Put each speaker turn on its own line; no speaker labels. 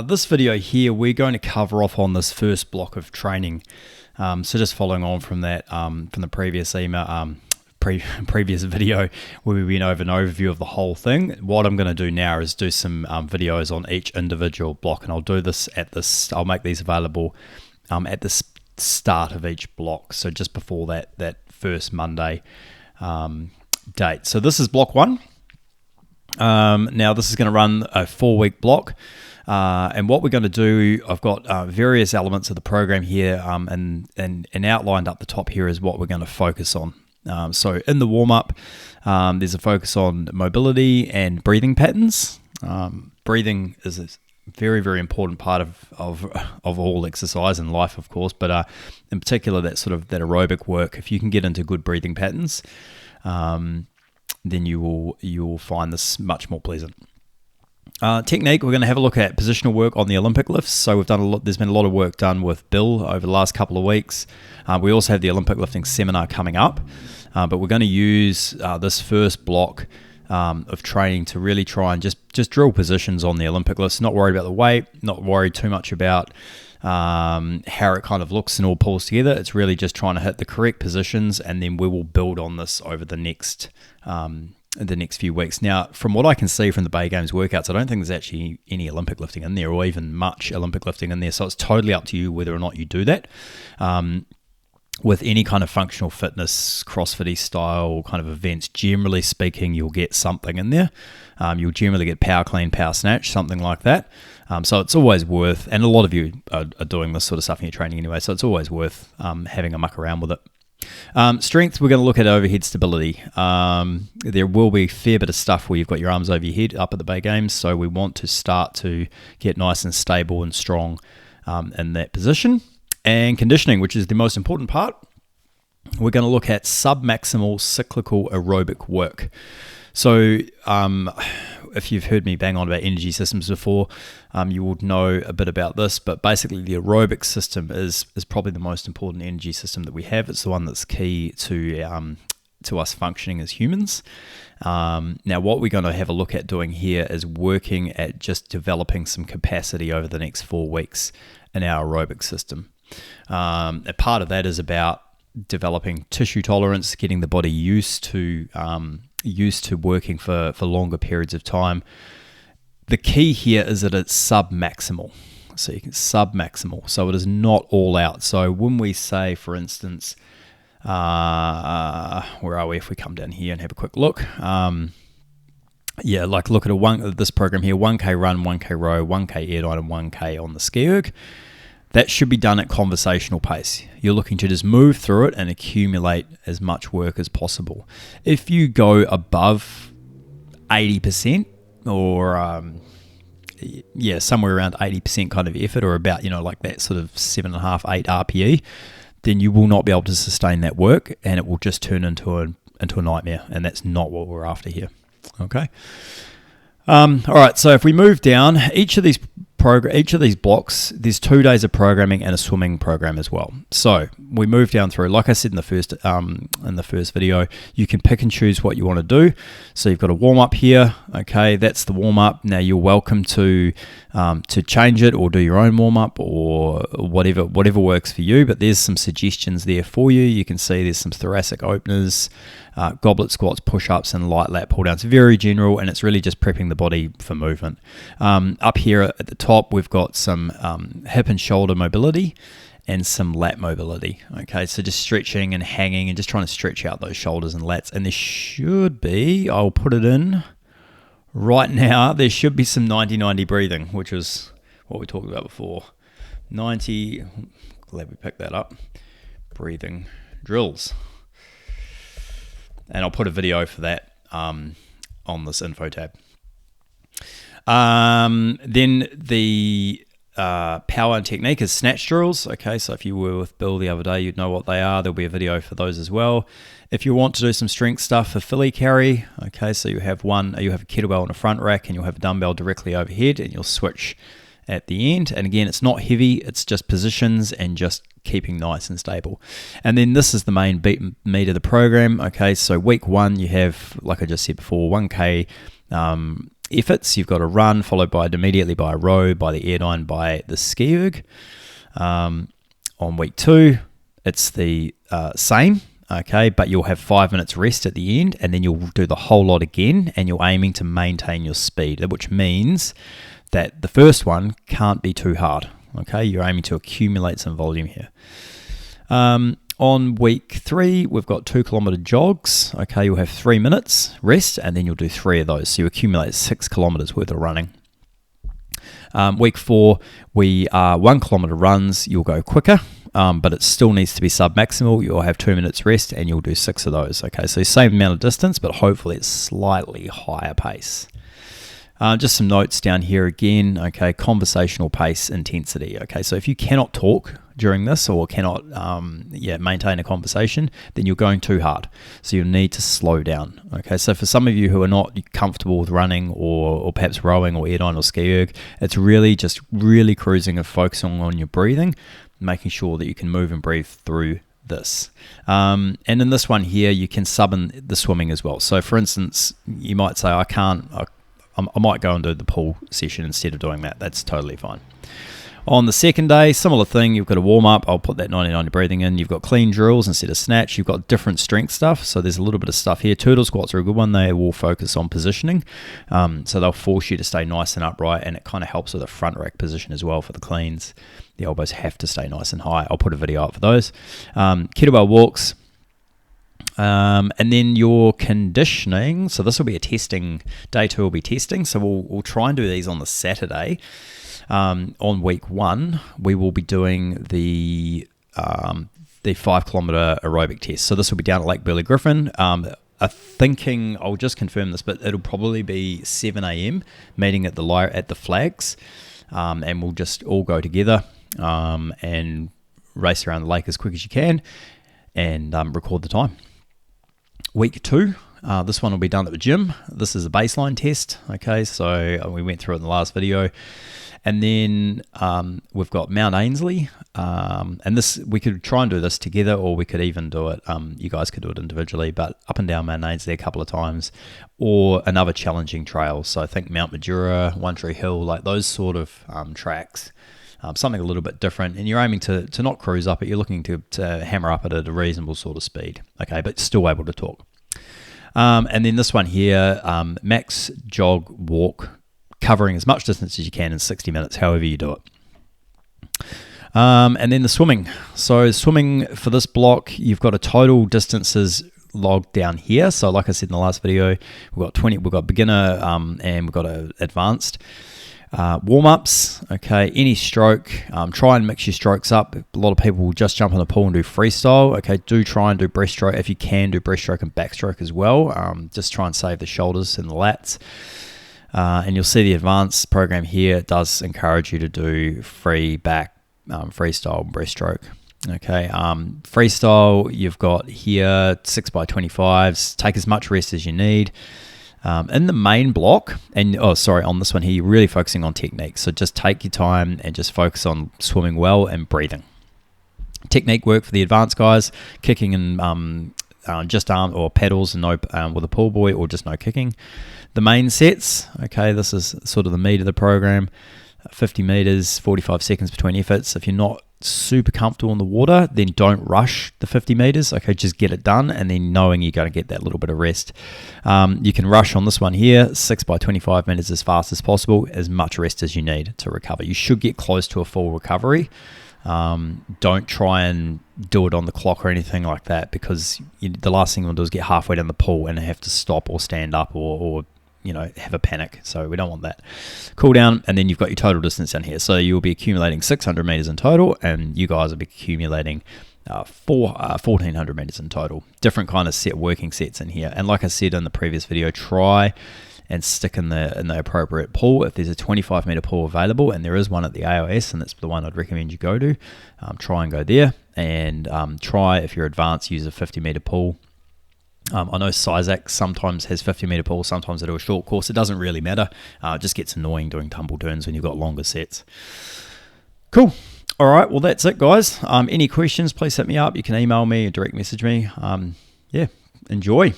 This video here, we're going to cover off on this first block of training. So just following on from that, from the previous email, previous video where we went over an overview of the whole thing. What I'm going to do now is do some videos on each individual block, and I'll do this I'll make these available at the start of each block. So just before that first Monday date. So this is block 1. Now this is going to run a 4-week block. And what we're going to do, I've got various elements of the program here, and outlined up the top here is what we're going to focus on. So in the warm-up, there's a focus on mobility and breathing patterns. Breathing is a very, very important part of all exercise and life, of course, but in particular that aerobic work. If you can get into good breathing patterns, then you will find this much more pleasant. Technique, we're going to have a look at positional work on the Olympic lifts. So we've done there's been a lot of work done with Bill over the last couple of weeks. We also have the Olympic lifting seminar coming up, but we're going to use this first block of training to really try and just drill positions on the Olympic lifts. Not worried about the weight, not worried too much about how it kind of looks and all pulls together. It's really just trying to hit the correct positions, and then we will build on this over the next few weeks. Now, from what I can see from the Bay Games workouts, I don't think there's actually any Olympic lifting in there, or even much Olympic lifting in there. So it's totally up to you whether or not you do that. With any kind of functional fitness, CrossFit style kind of events, generally speaking, you'll get something in there. You'll generally get power clean, power snatch, something like that. So it's always worth, and a lot of you are doing this sort of stuff in your training anyway, so it's always worth having a muck around with it. Strength, we're going to look at overhead stability. There will be a fair bit of stuff where you've got your arms over your head up at the Bay Games, so we want to start to get nice and stable and strong in that position. And conditioning, which is the most important part, we're going to look at submaximal cyclical aerobic work. So if you've heard me bang on about energy systems before, you would know a bit about this, but basically the aerobic system is probably the most important energy system that we have. It's the one that's key to us functioning as humans. Now what we're going to have a look at doing here is working at just developing some capacity over the next 4 weeks in our aerobic system. A part of that is about developing tissue tolerance, getting the body used to working for longer periods of time. The key here is that it's submaximal. So you can submaximal. So it is not all out. So when we say, for instance, where are we? If we come down here and have a quick look, like look at this program here: 1K run, 1K row, 1K airline, and 1K on the ski erg. That should be done at conversational pace. You're looking to just move through it and accumulate as much work as possible. If you go above 80% or somewhere around 80% kind of effort, or about like that sort of 7.5, 8 RPE, then you will not be able to sustain that work, and it will just turn into a nightmare, and that's not what we're after here. Okay. All right. So if we move down, each of these blocks, there's 2 days of programming and a swimming program as well. So we move down through, like I said in the first video, you can pick and choose what you want to do. So you've got a warm up here. Okay, that's the warm up. Now you're welcome to change it or do your own warm up or whatever works for you. But there's some suggestions there for you. You can see there's some thoracic openers, goblet squats, push-ups, and light lat pull-downs. Very general, and it's really just prepping the body for movement. Up here at the top, we've got some hip and shoulder mobility and some lat mobility. Okay, so just stretching and hanging and just trying to stretch out those shoulders and lats. And there should be, I'll put it in right now, there should be some 90-90 breathing, which is what we talked about before. 90, glad we picked that up, breathing drills. And I'll put a video for that on this info tab. Then the power and technique is snatch drills. Okay, so if you were with Bill the other day, you'd know what they are. There'll be a video for those as well. If you want to do some strength stuff for Philly carry, okay, so you have a kettlebell on a front rack and you'll have a dumbbell directly overhead, and you'll switch at the end. And again, it's not heavy, it's just positions and just keeping nice and stable. And then this is the main meat of the program. Okay, so week 1 you have, like I just said before, 1K efforts. You've got a run followed by immediately by a row, by the airdyne, by the ski erg. On week 2, it's the same. Okay, but you'll have 5 minutes rest at the end, and then you'll do the whole lot again, and you're aiming to maintain your speed, which means that the first one can't be too hard. Okay, you're aiming to accumulate some volume here. On week 3, we've got 2 kilometer jogs. Okay, you'll have 3 minutes rest, and then you'll do 3 of those. So you accumulate 6 kilometers worth of running. Week 4, we are 1 kilometer runs. You'll go quicker. But it still needs to be sub-maximal. You'll have 2 minutes rest and you'll do 6 of those. Okay, so same amount of distance, but hopefully it's slightly higher pace. Just some notes down here again. Okay, conversational pace intensity. Okay, so if you cannot talk during this or cannot maintain a conversation, then you're going too hard. So you'll need to slow down. Okay, so for some of you who are not comfortable with running or perhaps rowing or airdyne or ski erg, it's really just really cruising and focusing on your breathing, making sure that you can move and breathe through this. And in this one here, you can sub in the swimming as well. So for instance, you might say, I might go and do the pool session instead of doing that. That's totally fine. On the second day, similar thing, you've got a warm up. I'll put that 90-90 breathing in. You've got clean drills instead of snatch. You've got different strength stuff. So there's a little bit of stuff here. Turtle squats are a good one. They will focus on positioning. So they'll force you to stay nice and upright, and it kind of helps with a front rack position as well for the cleans. The elbows have to stay nice and high. I'll put a video up for those. Kettlebell walks. And then your conditioning. So this will be a testing. Day 2 will be testing. So we'll try and do these on the Saturday. On week 1, we will be doing the 5 kilometer aerobic test. So this will be down at Lake Burley Griffin. I'm thinking, I'll just confirm this, but it'll probably be 7 a.m. meeting at the flags, and we'll just all go together and race around the lake as quick as you can and record the time. Week 2. This one will be done at the gym. This is a baseline test. Okay, so we went through it in the last video. And then we've got Mount Ainslie, and this we could try and do this together, or we could even do it. You guys could do it individually, but up and down Mount Ainslie a couple of times, or another challenging trail. So I think Mount Majura, One Tree Hill, like those sort of tracks, something a little bit different. And you're aiming to not cruise up it. You're looking to hammer up it at a reasonable sort of speed. Okay, but still able to talk. And then this one here, max jog walk, covering as much distance as you can in 60 minutes, however you do it. And then the swimming. So swimming for this block, you've got a total distances logged down here. So like I said in the last video, we've got beginner and we've got advanced. Warm-ups, okay, any stroke, try and mix your strokes up. A lot of people will just jump in the pool and do freestyle. Okay, do try and do breaststroke. If you can, do breaststroke and backstroke as well. Just try and save the shoulders and the lats. And you'll see the advanced program here. It does encourage you to do free back, freestyle, breaststroke. Okay, freestyle, you've got here 6x25s. Take as much rest as you need. In the main block, on this one here, you're really focusing on technique. So just take your time and just focus on swimming well and breathing. Technique work for the advanced guys, kicking and just arm or pedals and no with a pull buoy, or just no kicking. The main sets, okay, this is sort of the meat of the program. 50 meters, 45 seconds between efforts. If you're not super comfortable in the water, then don't rush the 50 meters. Okay, just get it done, and then knowing you're going to get that little bit of rest. You can rush on this one here, 6x25 meters as fast as possible, as much rest as you need to recover. You should get close to a full recovery. Don't try and do it on the clock or anything like that, because the last thing you'll do is get halfway down the pool and have to stop or stand up or have a panic. So we don't want that. Cool down, and then you've got your total distance down here. So you'll be accumulating 600 meters in total, and you guys will be accumulating 1,400 meters in total. Different kind of working sets in here. And like I said in the previous video, try and stick in the appropriate pool. If there's a 25 meter pool available, and there is one at the AOS, and that's the one I'd recommend you go to, try and go there. And try, if you're advanced, use a 50 meter pool. I know Sizac sometimes has 50 meter pool, sometimes they do a short course. It doesn't really matter. It just gets annoying doing tumble turns when you've got longer sets. Cool. All right. Well, that's it, guys. Any questions, please hit me up. You can email me or direct message me. Enjoy.